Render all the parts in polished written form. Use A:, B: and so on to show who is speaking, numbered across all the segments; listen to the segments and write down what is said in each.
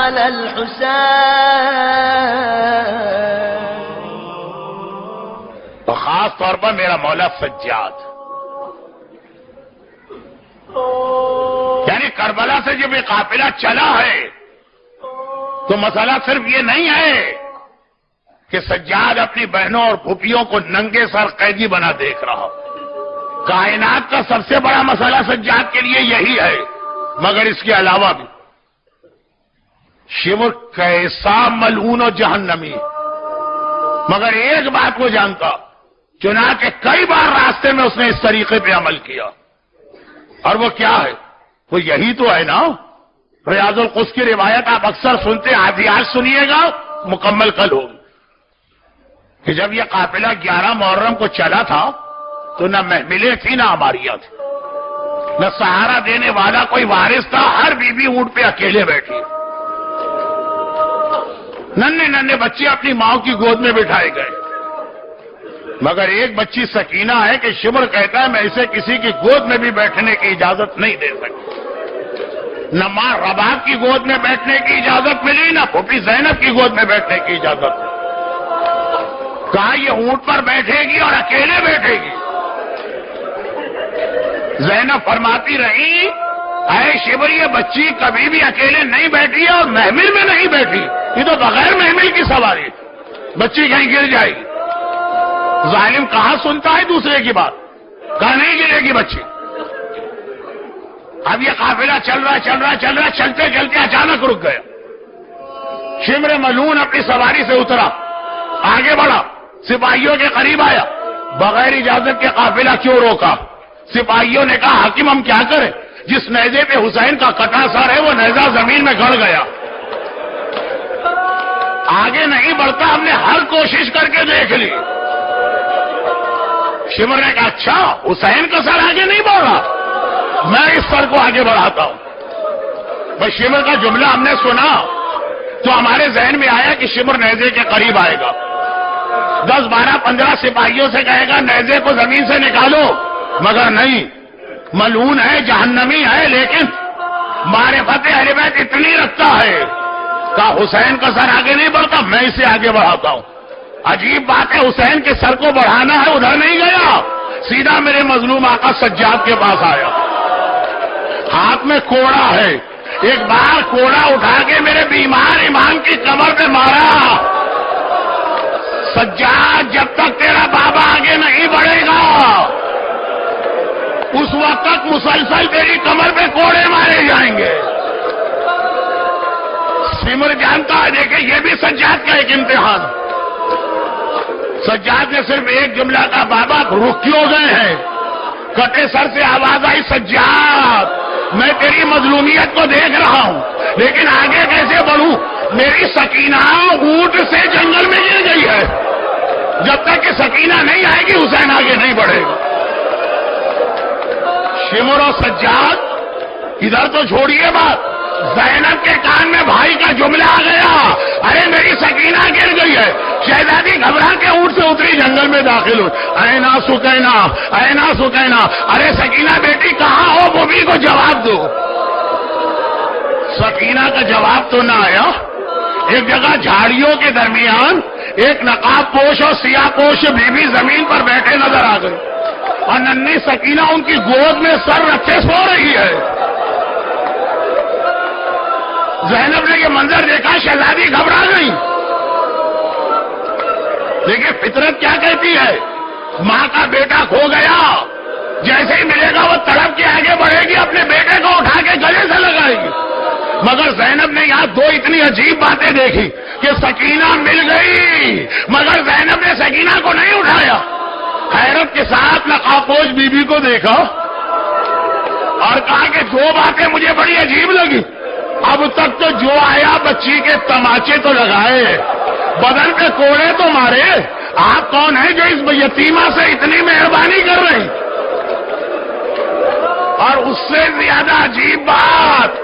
A: على الحسين.
B: تو خاص طور پر میرا مولا سجاد، یعنی کربلا سے جب یہ قافلہ چلا ہے تو مسئلہ صرف یہ نہیں ہے کہ سجاد اپنی بہنوں اور پھوپھیوں کو ننگے سر قیدی بنا دیکھ رہا. کائنات کا سب سے بڑا مسئلہ سجاد کے لیے یہی ہے، مگر اس کے علاوہ بھی شمر کیسا ملعون و جہنمی، مگر ایک بات وہ جانتا، چنانچہ کئی بار راستے میں اس نے اس طریقے پہ عمل کیا. اور وہ کیا ہے؟ وہ یہی تو ہے نا، ریاض القدس کی روایت آپ اکثر سنتے، آج سنیے گا، مکمل کل ہوگی، کہ جب یہ قافلہ 11 محرم کو چلا تھا تو نہ محملیں تھی نہ عماریاں تھی، نہ سہارا دینے والا کوئی وارث تھا، ہر بیوی اونٹ پہ اکیلے بیٹھی، ننھے ننھے بچے اپنی ماں کی گود میں بٹھائے گئے، مگر ایک بچی سکینہ ہے کہ شمر کہتا ہے میں اسے کسی کی گود میں بھی بیٹھنے کی اجازت نہیں دے سکتی. نہ ماں رباب کی گود میں بیٹھنے کی اجازت ملی، نہ پھوپھی زینب کی گود میں بیٹھنے کی اجازت ملی. کہا یہ اونٹ پر بیٹھے گی اور اکیلے بیٹھے گی. زینب فرماتی رہی اے شمر یہ بچی کبھی بھی اکیلے نہیں بیٹھی ہے اور محمل میں نہیں بیٹھی، یہ تو بغیر محمل کی سواری، بچی کہیں گر جائے گی. ظالم کہاں سنتا ہے دوسرے کی بات، کہاں نہیں گرے گی بچی. اب یہ قافلہ چل رہا چلتے چلتے اچانک رک گیا. شمر ملعون اپنی سواری سے اترا، آگے بڑھا، سپاہیوں کے قریب آیا، بغیر اجازت کے قافلہ کیوں روکا؟ سپاہیوں نے کہا حاکم ہم کیا کریں، جس نیزے پہ حسین کا کٹا سر ہے وہ نیزہ زمین میں گڑ گیا، آگے نہیں بڑھتا، ہم نے ہر کوشش کر کے دیکھ لی. شمر نے کہا اچھا حسین کا سر آگے نہیں بڑھ رہا، میں اس سر کو آگے بڑھاتا ہوں. بس شمر کا جملہ ہم نے سنا تو ہمارے ذہن میں آیا کہ شمر نیزے کے قریب آئے گا، 10 12 15 سپاہیوں سے کہے گا نیزے کو زمین سے نکالو، مگر نہیں، ملعون ہے، جہنمی ہے، لیکن معرفت اہل بیت اتنی رکھتا ہے کہ حسین کا سر آگے نہیں بڑھتا، میں اسے آگے بڑھاتا ہوں. عجیب بات ہے، حسین کے سر کو بڑھانا ہے، ادھر نہیں گیا، سیدھا میرے مظلوم آقا سجاد کے پاس آیا، ہاتھ میں کوڑا ہے، ایک بار کوڑا اٹھا کے میرے بیمار امام کی کمر پہ مارا. سجاد جب تک تیرا بابا آگے نہیں بڑھے گا اس وقت تک مسلسل تیری کمر پہ کوڑے مارے جائیں گے. سمر جانتا ہے، دیکھیں یہ بھی سجاد کا ایک امتحان. سجاد نے صرف ایک جملہ کا بابا رک کیوں گئے ہیں، کٹے سر سے آواز آئی سجاد میں تیری مظلومیت کو دیکھ رہا ہوں لیکن آگے کیسے بڑھوں، میری سکینہ اونٹ سے جنگل میں گر گئی ہے، جب تک کہ سکینہ نہیں آئے گی حسین آگے نہیں بڑھے گا. شمر و سجاد ادھر تو چھوڑیے بات، زینب کے کان میں بھائی کا جملہ آ گیا، ارے میری سکینہ گر گئی ہے. شہزادی گھبرا کے اونٹ سے اتری، جنگل میں داخل ہوئی، اینا سکینہ اینا سکینہ، ارے سکینہ بیٹی کہاں ہو، بوبی کو جواب دو. سکینہ کا جواب تو نہ آیا. ایک جگہ جھاڑیوں کے درمیان ایک نقاب پوش اور سیاہ پوش بیوی زمین پر بیٹھے نظر آ گئی اور ننھی سکینہ ان کی گود میں سر رکھے سو رہی ہے. زینب نے یہ منظر دیکھا، شہزادی گھبرا گئی. دیکھیں فطرت کیا کہتی ہے، ماں کا بیٹا کھو گیا، جیسے ہی ملے گا وہ تڑپ کے آگے بڑھے گی، اپنے بیٹے کو اٹھا کے گلے سے لگائے گی. مگر زینب نے یہاں دو اتنی عجیب باتیں دیکھی کہ سکینہ مل گئی مگر زینب نے سکینہ کو نہیں اٹھایا. حیرت کے ساتھ نقابپوش بی بی کو دیکھا اور کہا کہ دو باتیں مجھے بڑی عجیب لگی. اب تک تو جو آیا بچی کے تماچے تو لگائے، بدن پہ کوڑے تو مارے، آپ کون ہیں جو اس یتیمہ سے اتنی مہربانی کر رہے ہیں؟ اور اس سے زیادہ عجیب بات،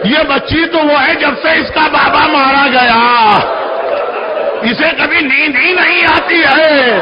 B: یہ بچی تو وہ ہے جب سے اس کا بابا مارا گیا، اسے کبھی نیند ہی نہیں آتی ہے،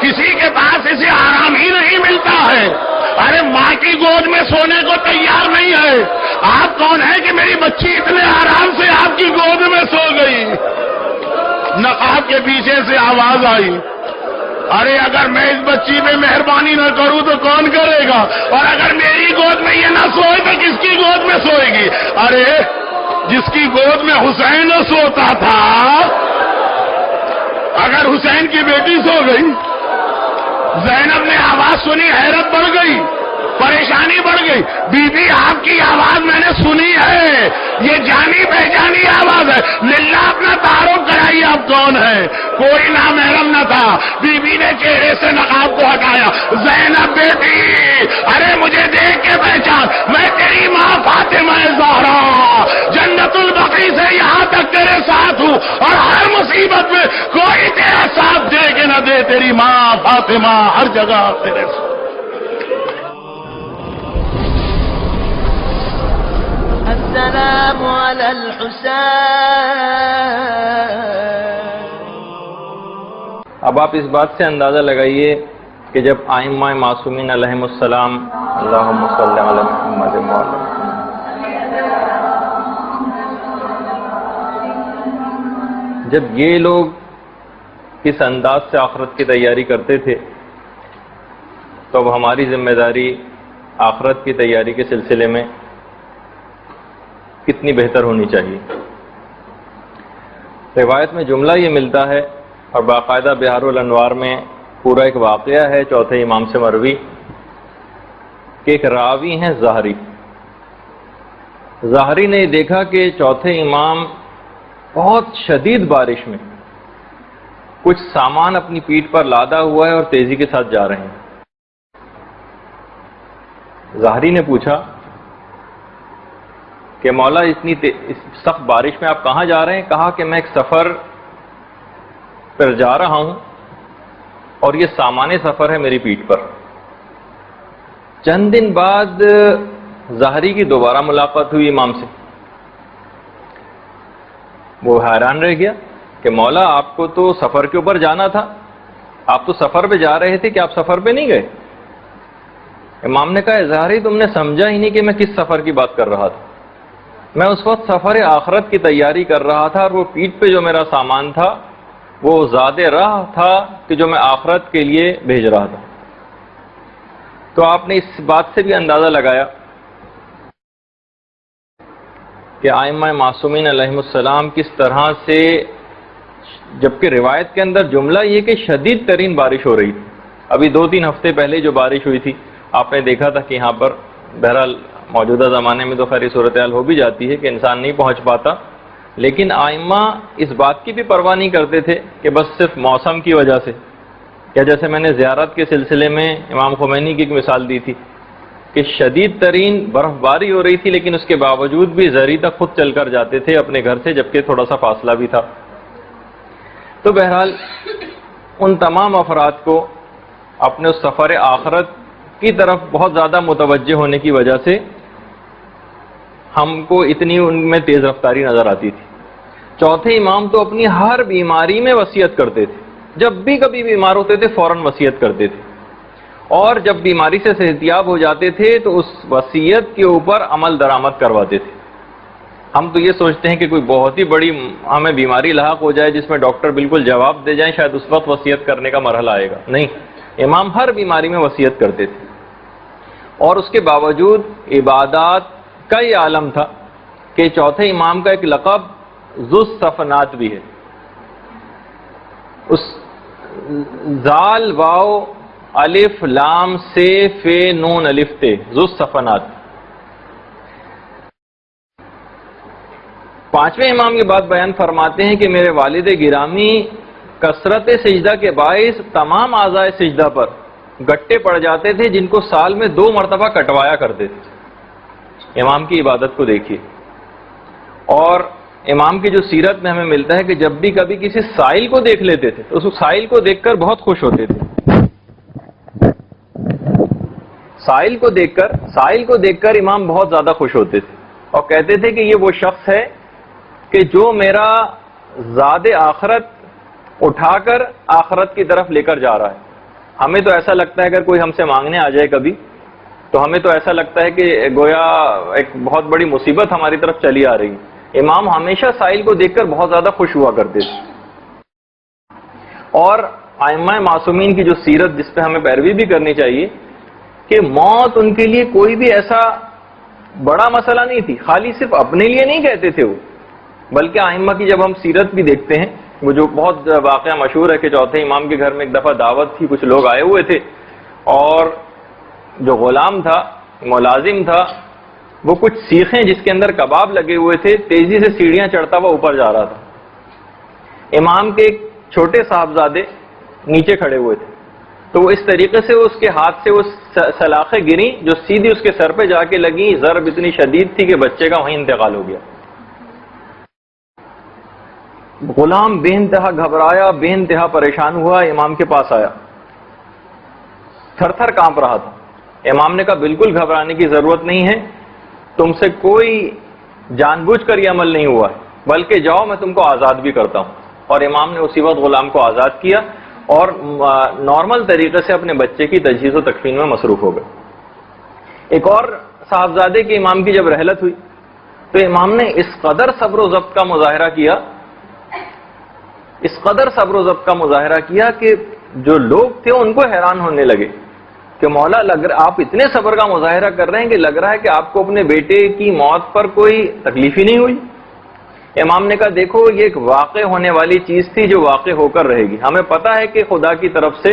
B: کسی کے پاس اسے آرام ہی نہیں ملتا ہے. ارے ماں کی کی گود میں سونے کو تیار نہیں ہے. آپ کون ہیں کہ میری بچی اتنے آرام سے آپ کی گود میں سو گئی؟ نقاب کے پیچھے سے آواز آئی، ارے اگر میں اس بچی پہ مہربانی نہ کروں تو کون کرے گا؟ اور اگر میری گود میں یہ نہ سوئے تو کس کی گود میں سوئے گی؟ ارے جس کی گود میں حسین سوتا تھا، اگر حسین کی بیٹی سو گئی. زینب نے آواز سنی، حیرت بڑھ گئی، پریشانی بڑھ گئی. بی بی آپ کی آواز میں نے سنی ہے، یہ جانی پہچانی آواز ہے، للہ اپنا تعارف کرائیے آپ کون ہے؟ کوئی نامحرم نہ تھا. بی بی نے چہرے سے نقاب کو ہٹایا. زینب بیٹی، ارے مجھے دیکھ کے پہچان، میں تیری ماں فاطمہ زہرا، جنت البقیع سے یہاں تک تیرے ساتھ ہوں، اور ہر مصیبت میں کوئی تیرا ساتھ دے کہ نہ دے، تیری ماں فاطمہ ہر جگہ تیرے ساتھ.
A: السلام علی الحسین.
C: اب آپ اس بات سے اندازہ لگائیے کہ جب ائمہ معصومین علیہم السلام، اللہم صلی علی محمد وعلی، جب یہ لوگ کس انداز سے آخرت کی تیاری کرتے تھے تو اب ہماری ذمہ داری آخرت کی تیاری کے سلسلے میں کتنی بہتر ہونی چاہیے. روایت میں جملہ یہ ملتا ہے، اور باقاعدہ بہار الانوار میں پورا ایک واقعہ ہے چوتھے امام سے مروی، کہ ایک راوی ہیں ظاہری. ظاہری نے دیکھا کہ چوتھے امام بہت شدید بارش میں کچھ سامان اپنی پیٹھ پر لادا ہوا ہے اور تیزی کے ساتھ جا رہے ہیں. ظاہری نے پوچھا کہ مولا اس سخت بارش میں آپ کہاں جا رہے ہیں؟ کہا کہ میں ایک سفر پر جا رہا ہوں اور یہ سامان سفر ہے میری پیٹھ پر. چند دن بعد ظاہری کی دوبارہ ملاقات ہوئی امام سے. وہ حیران رہ گیا کہ مولا آپ کو تو سفر کے اوپر جانا تھا، آپ تو سفر پہ جا رہے تھے کہ آپ سفر پہ نہیں گئے؟ امام نے کہا ظاہری تم نے سمجھا ہی نہیں کہ میں کس سفر کی بات کر رہا تھا. میں اس وقت سفر آخرت کی تیاری کر رہا تھا، اور وہ پیٹھ پہ جو میرا سامان تھا وہ زاد راہ تھا کہ جو میں آخرت کے لیے بھیج رہا تھا. تو آپ نے اس بات سے بھی اندازہ لگایا کہ ائمہ معصومین علیہم السلام کس طرح سے، جبکہ روایت کے اندر جملہ یہ کہ شدید ترین بارش ہو رہی تھی. ابھی 2-3 ہفتے پہلے جو بارش ہوئی تھی آپ نے دیکھا تھا کہ یہاں پر، بہرحال موجودہ زمانے میں تو خیر صورتحال ہو بھی جاتی ہے کہ انسان نہیں پہنچ پاتا، لیکن ائمہ اس بات کی بھی پرواہ نہیں کرتے تھے کہ بس صرف موسم کی وجہ سے، یا جیسے میں نے زیارت کے سلسلے میں امام خمینی کی ایک مثال دی تھی کہ شدید ترین برف باری ہو رہی تھی لیکن اس کے باوجود بھی زری تک خود چل کر جاتے تھے اپنے گھر سے، جبکہ تھوڑا سا فاصلہ بھی تھا. تو بہرحال ان تمام افراد کو اپنے اس سفر آخرت کی طرف بہت زیادہ متوجہ ہونے کی وجہ سے ہم کو اتنی ان میں تیز رفتاری نظر آتی تھی. چوتھے امام تو اپنی ہر بیماری میں وصیت کرتے تھے، جب بھی کبھی بیمار ہوتے تھے فوراً وصیت کرتے تھے، اور جب بیماری سے صحتیاب ہو جاتے تھے تو اس وصیت کے اوپر عمل درآمد کرواتے تھے. ہم تو یہ سوچتے ہیں کہ کوئی بہت ہی بڑی ہمیں بیماری لاحق ہو جائے جس میں ڈاکٹر بالکل جواب دے جائیں، شاید اس وقت وصیت کرنے کا مرحلہ آئے گا. نہیں، امام ہر بیماری میں وصیت کرتے تھے، اور اس کے باوجود عبادات کا یہ عالم تھا کہ چوتھے امام کا ایک لقب ذو الصفنات بھی ہے. اس زال واو الف لام سے فے نون الف تے، ذو الصفنات. پانچویں امام یہ بات بیان فرماتے ہیں کہ میرے والد گرامی کثرت سجدہ کے باعث تمام اعضاء سجدہ پر گٹے پڑ جاتے تھے جن کو سال میں 2 مرتبہ کٹوایا کرتے تھے. امام کی عبادت کو دیکھیے. اور امام کی جو سیرت میں ہمیں ملتا ہے کہ جب بھی کبھی کسی سائل کو دیکھ لیتے تھے تو اس سائل کو دیکھ کر بہت خوش ہوتے تھے. سائل کو دیکھ کر امام بہت زیادہ خوش ہوتے تھے اور کہتے تھے کہ یہ وہ شخص ہے کہ جو میرا زاد آخرت اٹھا کر آخرت کی طرف لے کر جا رہا ہے. ہمیں تو ایسا لگتا ہے اگر کوئی ہم سے مانگنے آ جائے کبھی تو ہمیں تو ایسا لگتا ہے کہ گویا ایک بہت بڑی مصیبت ہماری طرف چلی آ رہی ہے۔ امام ہمیشہ سائل کو دیکھ کر بہت زیادہ خوش ہوا کرتے تھے، اور ائمہ معصومین کی جو سیرت جس پہ ہمیں پیروی بھی کرنی چاہیے کہ موت ان کے لیے کوئی بھی ایسا بڑا مسئلہ نہیں تھی، خالی صرف اپنے لیے نہیں کہتے تھے وہ، بلکہ ائمہ کی جب ہم سیرت بھی دیکھتے ہیں، وہ جو بہت واقعہ مشہور ہے کہ چوتھے امام کے گھر میں ایک دفعہ دعوت تھی، کچھ لوگ آئے ہوئے تھے، اور جو غلام تھا، ملازم تھا، وہ کچھ سیخیں جس کے اندر کباب لگے ہوئے تھے تیزی سے سیڑھیاں چڑھتا ہوا اوپر جا رہا تھا۔ امام کے ایک چھوٹے صاحبزادے نیچے کھڑے ہوئے تھے، تو وہ اس طریقے سے اس کے ہاتھ سے وہ سلاخیں گریں جو سیدھی اس کے سر پہ جا کے لگیں، ضرب اتنی شدید تھی کہ بچے کا وہیں انتقال ہو گیا۔ غلام بے انتہا گھبرایا، بے انتہا پریشان ہوا، امام کے پاس آیا، تھر تھر کانپ رہا تھا۔ امام نے کہا بالکل گھبرانے کی ضرورت نہیں ہے، تم سے کوئی جان بوجھ کر یہ عمل نہیں ہوا ہے، بلکہ جاؤ میں تم کو آزاد بھی کرتا ہوں۔ اور امام نے اسی وقت غلام کو آزاد کیا اور نارمل طریقے سے اپنے بچے کی تجہیز و تکفین میں مصروف ہو گئے۔ ایک اور صاحبزادے کی امام کی جب رحلت ہوئی تو امام نے اس قدر صبر و ضبط کا مظاہرہ کیا، اس قدر صبر و ضبط کا مظاہرہ کیا کہ جو لوگ تھے ان کو حیران ہونے لگے کہ مولا آپ اتنے صبر کا مظاہرہ کر رہے ہیں کہ لگ رہا ہے کہ آپ کو اپنے بیٹے کی موت پر کوئی تکلیف ہی نہیں ہوئی۔ امام نے کہا دیکھو یہ ایک واقع ہونے والی چیز تھی جو واقع ہو کر رہے گی، ہمیں پتہ ہے کہ خدا کی طرف سے،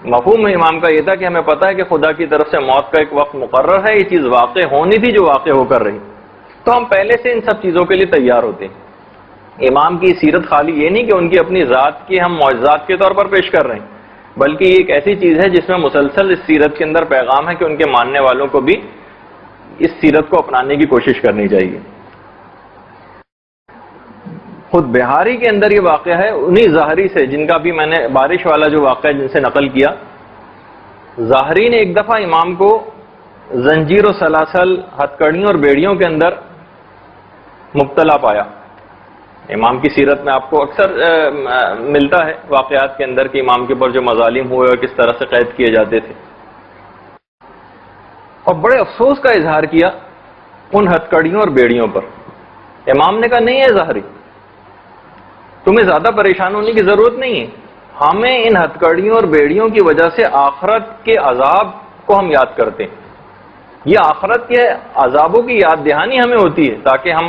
C: مفہوم امام کا یہ تھا کہ ہمیں پتہ ہے کہ خدا کی طرف سے موت کا ایک وقت مقرر ہے، یہ چیز واقع ہونی تھی جو واقع ہو کر رہی، تو ہم پہلے سے ان سب چیزوں کے لیے تیار ہوتے ہیں۔ امام کی سیرت خالی یہ نہیں کہ ان کی اپنی ذات کی ہم معجزات کے طور پر پیش کر رہے ہیں، بلکہ یہ ایک ایسی چیز ہے جس میں مسلسل اس سیرت کے اندر پیغام ہے کہ ان کے ماننے والوں کو بھی اس سیرت کو اپنانے کی کوشش کرنی چاہیے۔ خود بہاری کے اندر یہ واقعہ ہے انہی ظاہری سے، جن کا بھی میں نے بارش والا جو واقعہ جن سے نقل کیا، ظاہری نے ایک دفعہ امام کو زنجیر و سلاسل، ہتھکڑیوں اور بیڑیوں کے اندر مبتلا پایا۔ امام کی سیرت میں آپ کو اکثر ملتا ہے واقعات کے اندر کہ امام کے اوپر جو مظالم ہوئے اور کس طرح سے قید کیے جاتے تھے، اور بڑے افسوس کا اظہار کیا ان ہتھکڑیوں اور بیڑیوں پر۔ امام نے کہا نہیں ہے ظاہری، تمہیں زیادہ پریشان ہونے کی ضرورت نہیں ہے، ہمیں ان ہتھکڑیوں اور بیڑیوں کی وجہ سے آخرت کے عذاب کو ہم یاد کرتے ہیں، یہ آخرت کے عذابوں کی یاد دہانی ہمیں ہوتی ہے تاکہ ہم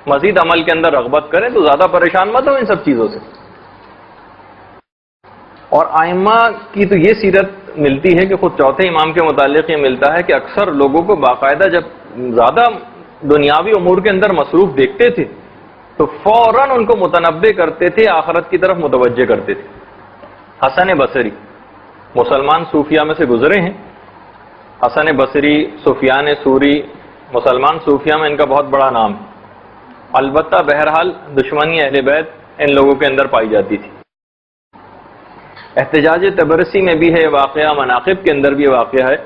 C: مزید عمل کے اندر رغبت کریں، تو زیادہ پریشان مت ہو ان سب چیزوں سے۔ اور ائمہ کی تو یہ سیرت ملتی ہے کہ خود چوتھے امام کے متعلق یہ ملتا ہے کہ اکثر لوگوں کو باقاعدہ جب زیادہ دنیاوی امور کے اندر مصروف دیکھتے تھے تو فوراً ان کو متنبع کرتے تھے، آخرت کی طرف متوجہ کرتے تھے۔ حسن بصری مسلمان صوفیہ میں سے گزرے ہیں، حسن بصری، سفیان ثوری، مسلمان صوفیہ میں ان کا بہت بڑا نام ہے، البتہ بہرحال دشمنی اہل بیت ان لوگوں کے اندر پائی جاتی تھی۔ احتجاج تبرسی میں بھی ہے واقعہ، مناقب کے اندر بھی واقعہ ہے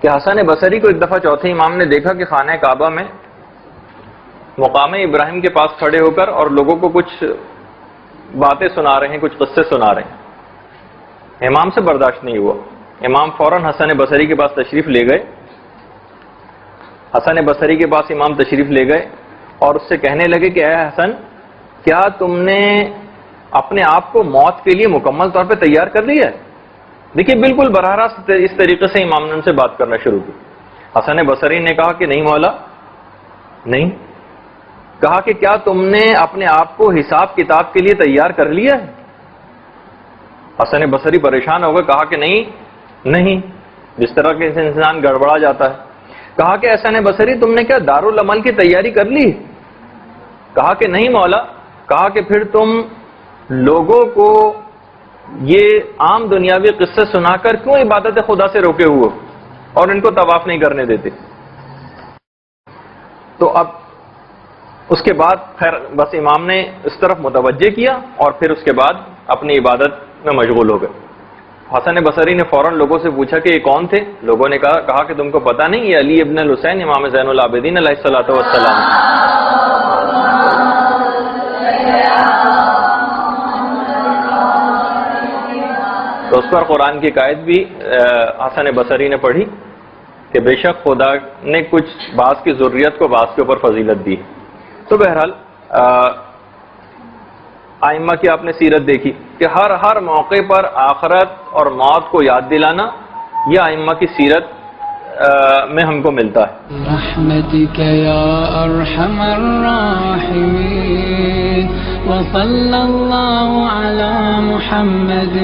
C: کہ حسن بصری کو ایک دفعہ چوتھے امام نے دیکھا کہ خانہ کعبہ میں مقام ابراہیم کے پاس کھڑے ہو کر اور لوگوں کو کچھ باتیں سنا رہے ہیں، کچھ قصے سنا رہے ہیں۔ امام سے برداشت نہیں ہوا، امام فوراً حسن بصری کے پاس تشریف لے گئے، حسن بصری کے پاس امام تشریف لے گئے اور اس سے کہنے لگے کہ اے حسن، کیا تم نے اپنے آپ کو موت کے لیے مکمل طور پہ تیار کر لیا ہے؟ دیکھیے بالکل براہ راست اس طریقے سے امام نے ان سے بات کرنا شروع کی۔ حسن بصری نے کہا کہ نہیں مولا، نہیں۔ کہا کہ کیا تم نے اپنے آپ کو حساب کتاب کے لیے تیار کر لیا ہے؟ حسن بصری پریشان ہو گئے، کہا کہ نہیں، جس طرح کے انسان گڑبڑا جاتا ہے۔ کہا کہ حسن بصری تم نے کیا دارالعمل کی تیاری کر لی؟ کہا کہ نہیں مولا۔ کہا کہ پھر تم لوگوں کو یہ عام دنیاوی قصے سنا کر کیوں عبادت خدا سے روکے ہوئے اور ان کو طواف نہیں کرنے دیتے؟ تو اب اس کے بعد خیر بس امام نے اس طرف متوجہ کیا اور پھر اس کے بعد اپنی عبادت میں مشغول ہو گئے۔ حسن بصری نے فوراً لوگوں سے پوچھا کہ یہ کون تھے؟ لوگوں نے کہا کہ تم کو پتہ نہیں، یہ علی ابن الحسین امام زین العابدین علیہ الصلوۃ والسلام۔ تو اس پر قرآن کی آیت بھی حسن بصری نے پڑھی کہ بے شک خدا نے کچھ بعض کی ضروریت کو بعض کے اوپر فضیلت دی. تو بہرحال ائمہ کی آپ نے سیرت دیکھی کہ ہر موقع پر آخرت اور موت کو یاد دلانا یہ ائمہ کی سیرت میں ہم کو ملتا ہے.
D: رحمتک یا ارحم الراحمین وصلی اللہ علی محمد